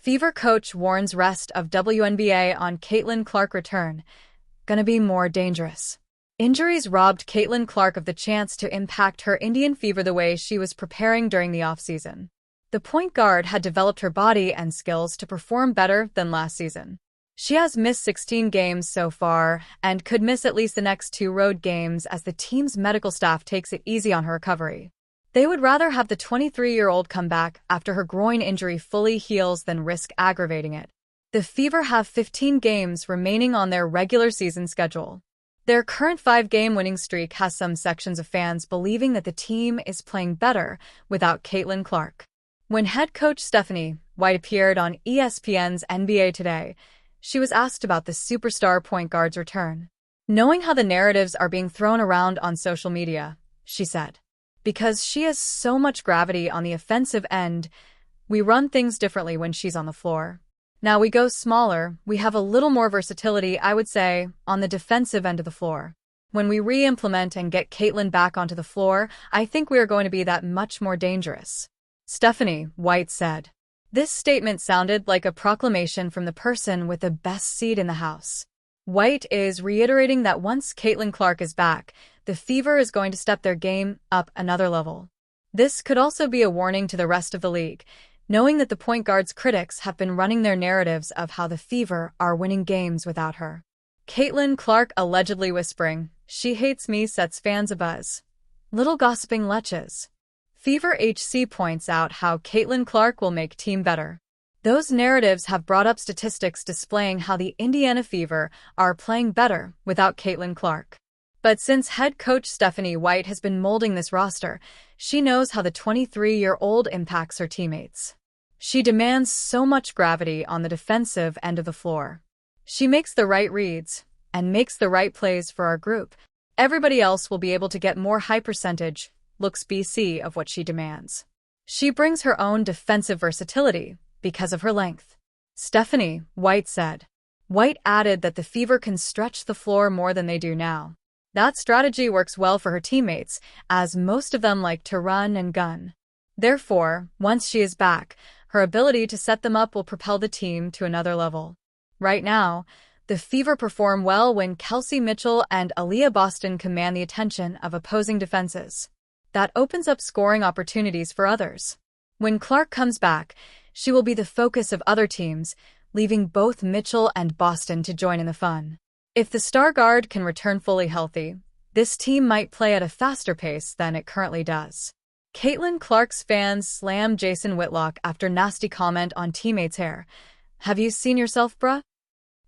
Fever coach warns rest of WNBA on Caitlin Clark return. Gonna be more dangerous. Injuries robbed Caitlin Clark of the chance to impact her Indian Fever the way she was preparing during the offseason. The point guard had developed her body and skills to perform better than last season. She has missed 16 games so far and could miss at least the next 2 road games as the team's medical staff takes it easy on her recovery. They would rather have the 23-year-old come back after her groin injury fully heals than risk aggravating it. The Fever have 15 games remaining on their regular season schedule. Their current 5-game winning streak has some sections of fans believing that the team is playing better without Caitlin Clark. When head coach Stephanie White appeared on ESPN's NBA Today, she was asked about the superstar point guard's return. Knowing how the narratives are being thrown around on social media, she said, because she has so much gravity on the offensive end, we run things differently when she's on the floor. Now we go smaller, we have a little more versatility, I would say, on the defensive end of the floor. When we re-implement and get Caitlin back onto the floor, I think we are going to be that much more dangerous. Stephanie White said. This statement sounded like a proclamation from the person with the best seat in the house. White is reiterating that once Caitlin Clark is back, the Fever is going to step their game up another level. This could also be a warning to the rest of the league, knowing that the point guard's critics have been running their narratives of how the Fever are winning games without her. Caitlin Clark allegedly whispering, "She hates me," sets fans abuzz. Little gossiping leches. Fever HC points out how Caitlin Clark will make team better. Those narratives have brought up statistics displaying how the Indiana Fever are playing better without Caitlin Clark. But since head coach Stephanie White has been molding this roster, she knows how the 23-year-old impacts her teammates. She demands so much gravity on the defensive end of the floor. She makes the right reads and makes the right plays for our group. Everybody else will be able to get more high percentage looks BC of what she demands. She brings her own defensive versatility because of her length. Stephanie White said. White added that the Fever can stretch the floor more than they do now. That strategy works well for her teammates, as most of them like to run and gun. Therefore, once she is back, her ability to set them up will propel the team to another level. Right now, the Fever perform well when Kelsey Mitchell and Aaliyah Boston command the attention of opposing defenses. That opens up scoring opportunities for others. When Clark comes back, she will be the focus of other teams, leaving both Mitchell and Boston to join in the fun. If the star guard can return fully healthy, this team might play at a faster pace than it currently does. Caitlin Clark's fans slam Jason Whitlock after nasty comment on teammates' hair. Have you seen yourself, bruh?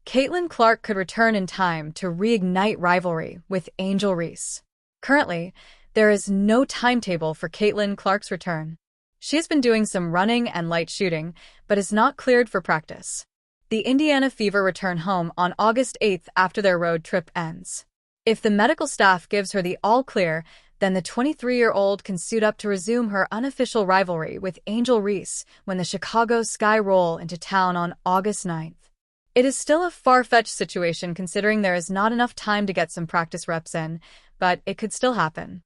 Caitlin Clark could return in time to reignite rivalry with Angel Reese. Currently, there is no timetable for Caitlin Clark's return. She has been doing some running and light shooting, but is not cleared for practice. The Indiana Fever return home on August 8th after their road trip ends. If the medical staff gives her the all-clear, then the 23-year-old can suit up to resume her unofficial rivalry with Angel Reese when the Chicago Sky roll into town on August 9th. It is still a far-fetched situation considering there is not enough time to get some practice reps in, but it could still happen.